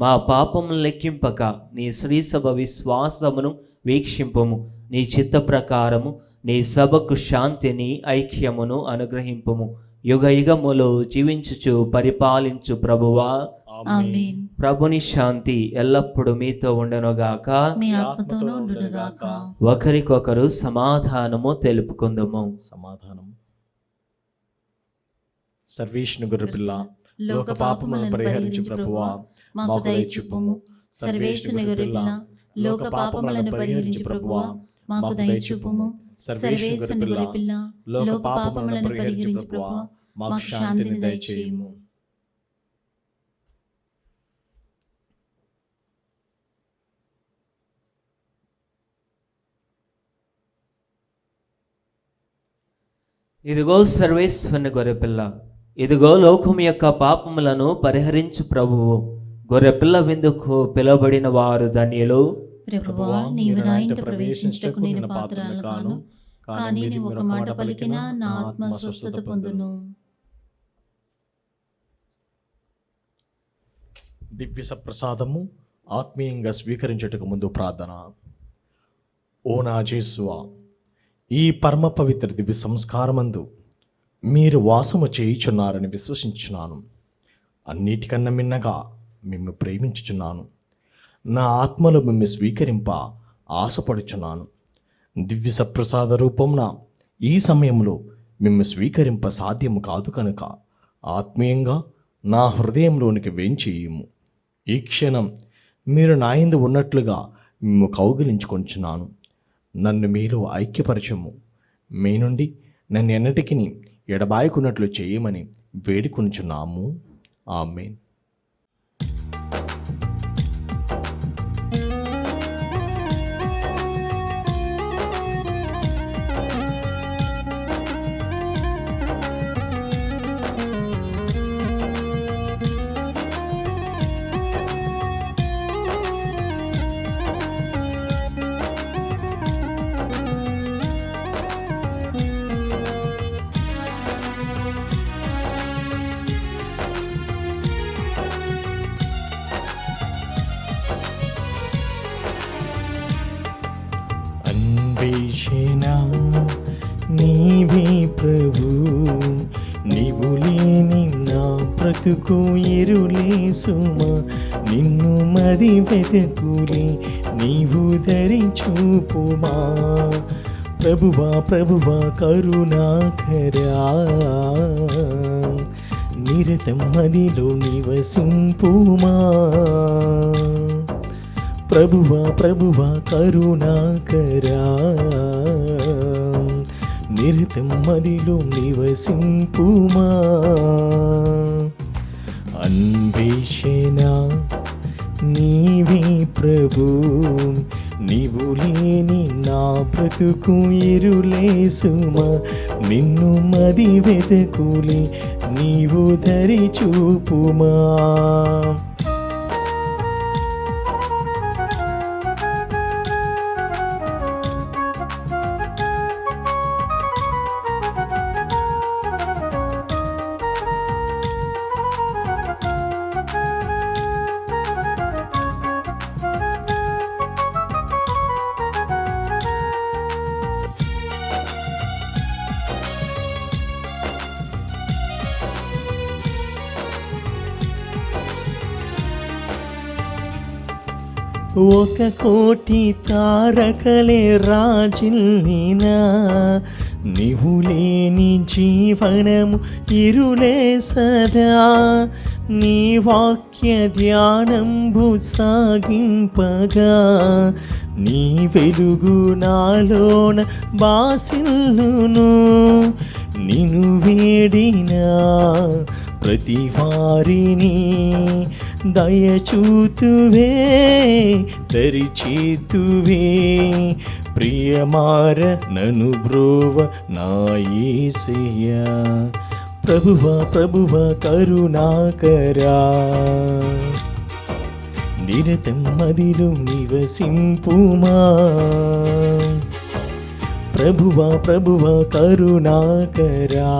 మా పాపమును లెక్కింపక నీ శ్రీసభ విశ్వాసమును వీక్షింపుము. నీ చిత్త ప్రకారము నీ సభకు శాంతిని ఐక్యమును అనుగ్రహింపుము. యుగ యుగములు జీవించుచు పరిపాలించు ప్రభువా, ఆమేన్. ప్రభుని శాంతి ఎల్లప్పుడూ మీతో ఉండనుగాక. మీ ఆత్మతోనూ ఉండునుగాక. ఒకరికొకరు సమాధానము తెలుపుకుందుము. సమాధానం. సర్వేశ్వరుని గొర్రెపిల్ల, లోక పాపములను పరిహరించు ప్రభువా, మాకు దయ చూపుము. సర్వేశ్వరుని గొర్రెపిల్ల, లోక పాపములను పరిహరించు ప్రభువా, మాకు దయ చూపుము. సర్వేశ్వరుని గొర్రెపిల్ల, లోక పాపములను పరిహరించు ప్రభువా, మాకు శాంతిని దయచేయుము. ఇదిగో సర్వేశ్వరుని గొర్రెపిల్ల, ఇదిగో లోకం యొక్క పాపములను పరిహరించు ప్రభువు. గొర్రెపిల్ల విందుకు పిలువబడిన వారు ధన్యులు. ప్రభువా, నీవు నా ఇంట ప్రవేశించుటకు నేను పాత్రను కాను, కానీ నీవు ఒక మాట పలికినా నా ఆత్మ స్వస్థత పొందును. దివ్య సప్రసాదము ఆత్మీయంగా స్వీకరించుటకు ముందు ప్రార్థన. ఓ నా యేసువా, ఈ పరమ పవిత్ర దివ్య సంస్కారమందు మీరు వాసము చేయుచున్నారని విశ్వసించున్నాను. అన్నిటికన్నా మిన్నగా మిమ్ము ప్రేమించుచున్నాను. నా ఆత్మలో మిమ్ము స్వీకరింప ఆశపడుచున్నాను. దివ్య సప్రసాద రూపంన ఈ సమయంలో మిమ్ము స్వీకరింప సాధ్యము కాదు కనుక ఆత్మీయంగా నా హృదయంలోనికి వేంచేయము. ఈ క్షణం మీరు నా యందు ఉన్నట్లుగా మిమ్ము కౌగిలించుకొంచున్నాను. నన్ను మీలో ఐక్యపరచము. మీ నుండి నన్ను ఎన్నటికీ ఎడబాయకున్నట్లు చేయమని వేడుకొనుచున్నాము. ఆమేన్. అన్వేషణ నీవే ప్రభు, నీవు లేని నా బ్రతుకు ఇరులే సుమ. నిన్ను మది వెతకులే నీవు దరి చూపుమా. ప్రభువా ప్రభువా కరుణాకరా, నిరతం మదిలో నివసింపుమా. ప్రభువా ప్రభువా కరుణాకరా, నిరతం మదిలో నివసింపుమా. అన్వేషణ నీవే ప్రభు, నీవు లేని నా బ్రతుకు ఇరులే సుమ. నిన్ను మది వెతకులే నీవు దరి చూపుమా. ఒక కోటి తారకలే రాజిల్లినా, నీవు లేని జీవనము ఇరులే సదా. నీ వాక్య ధ్యానంబు సాగింపగా, నీ వెలుగు నాలోన బాసిల్లును. నిన్ను వేడినా ప్రతి వారిని దయచూతువే దరిచేతువే. ప్రియమార నను బ్రోవ నా యేసయ్యా. ప్రభువా ప్రభువా కరుణాకరా, నిరతం మదిలో నివసింపుమా. ప్రభువా ప్రభువా కరుణాకరా,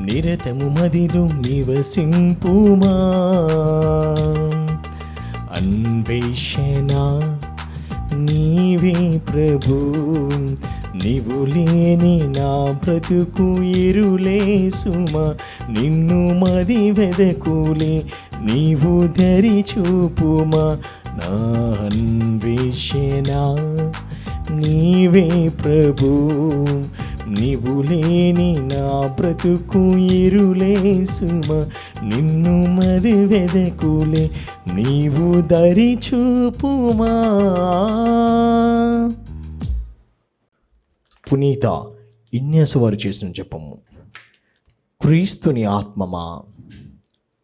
నిరతము మదిలో నివసింపుమా. అన్వేషణ నీవే ప్రభు, నీవు లేని నా బ్రతుకు ఇరులే సుమ. నిన్ను మది వెదకులే నీవు దరి చూపుమా. నా అన్వేషణ నీవే ప్రభు, నీవు లేని నా బ్రతుకు ఇరులే సుమ. నిన్ను మది వెదకులే నీవు దరి చూపుమా. పునీత ఇన్యాసు వారు చేసిన జపము. క్రీస్తుని ఆత్మమా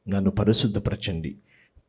నన్ను పరిశుద్ధపరచండి.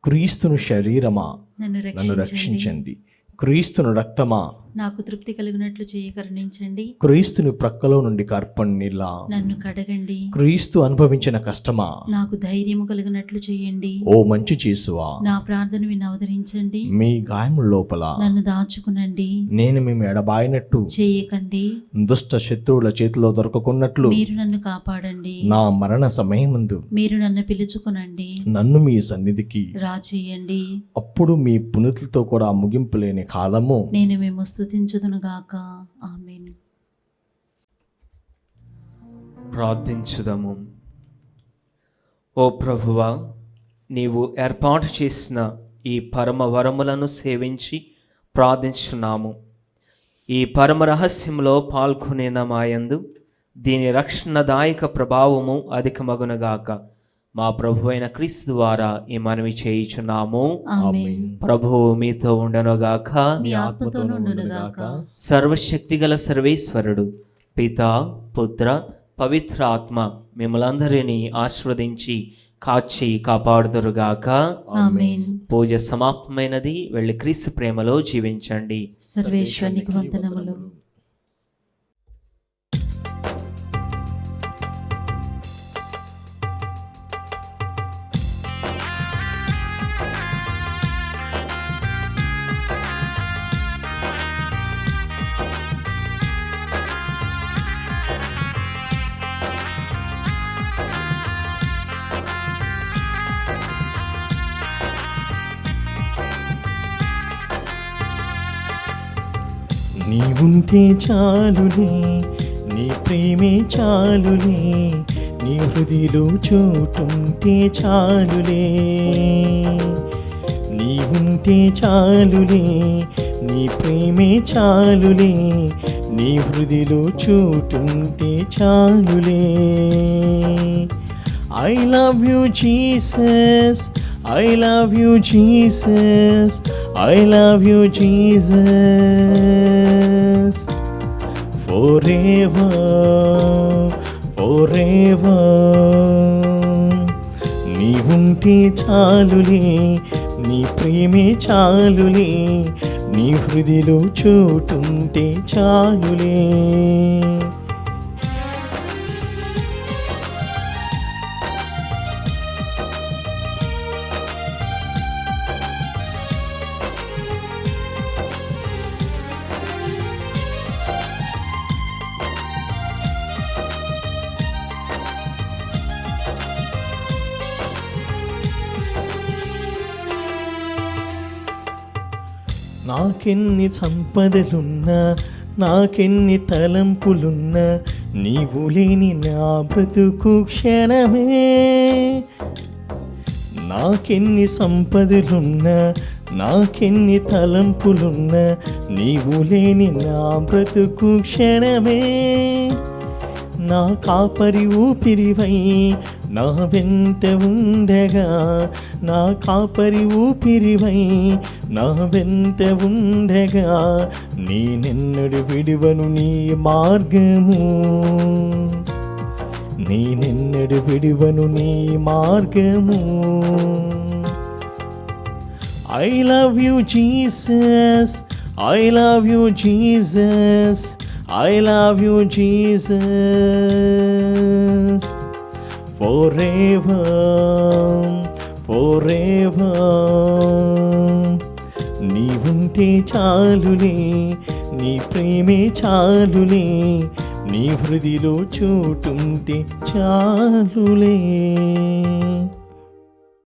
క్రీస్తును శరీరమా నన్ను రక్షించండి. క్రీస్తును రక్తమా నాకు తృప్తి కలిగినట్లు చేయ కరుణించండి. క్రీస్తుని ప్రక్కలో నుండి కార్పణ్ నీళ్ళ, నన్ను కడగండి. క్రీస్తు అనుభవించిన కష్టమా, నాకు ధైర్యము కలిగినట్లు చేయండి. ఓ మంచి చేసువా, నా ప్రార్థన విని అవతరించండి. మీ గాయముల లోపల నన్ను దాచుకునండి. నేను మేము ఎడబాయినట్టు, చేయకండి. దుష్ట శత్రువుల చేతిలో దొరకకున్నట్లు మీరు నన్ను కాపాడండి. నా మరణ సమయమందు మీరు నన్ను పిలుచుకునండి. నన్ను మీ సన్నిధికి రాచేయండి. అప్పుడు మీ పునీతులతో కూడా ముగింపు లేని కాలము నేను మేము స్తుతించుదునుగాక. ఆమేన్. ప్రార్థించుదాము. ఓ ప్రభువా, నీవు ఏర్పాటు చేసిన ఈ పరమ వరములను సేవించి ప్రార్థించున్నాము. ఈ పరమ రహస్యంలో పాల్గొనిన మాయందు దీని రక్షణదాయక ప్రభావము అధికమగునగాక. మా ప్రభు అయిన క్రీస్తు ద్వారా ఈ మనవి చేయుచున్నాము. ఆమేన్. ప్రభువు మీతో ఉండనుగాక. మీ ఆత్మతోనూ ఉండునుగాక. సర్వశక్తిగల సర్వేశ్వరుడు పితా, పుత్ర, పవిత్ర ఆత్మ మిమ్మలందరినీ ఆశీర్వదించి కాచి కాపాడుదురుగాక. ఆమేన్. పూజ సమాప్తమైనది. వెళ్ళి క్రీస్తు ప్రేమలో జీవించండి. సర్వేశ్వరునికి వందనములు. నీవుంటే చాలులే, నీ ప్రేమే చాలులే, నీ హృదిలో చోటుంటే చాలులే. నీవుంటే చాలులే, నీ ప్రేమే చాలులే, నీ హృదిలో చోటుంటే చాలులే. I love you Jesus, I love you Jesus, I love you Jesus, forever, forever. నీవుంటే చాలులే, నీ ప్రేమే చాలులే, నీ హృదిలో చోటుంటే చాలులే. నాకెన్ని సంపదలున్నా, నాకెన్ని తలంపులున్నా, నీవు లేని నా బ్రతుకు క్షణమే. నాకెన్ని సంపదలున్నా, నాకెన్ని తలంపులున్నా, నీవు లేని నా బ్రతుకు క్షణమే. నా కాపరి ఊపిరివై నా వెంట ఉండగా, నా కాపరి ఊపిరివై నా వెంట ఉండగా, నేనెన్నడు విడువను నీ మార్గము, నేనెన్నడు విడువను నీ మార్గము. I love you Jesus, I love you Jesus, I love you Jesus, forever, forever. నీవుంటే చాలులే, నీ ప్రేమే చాలులే, నీ హృదిలో చోటుంటే చాలులే.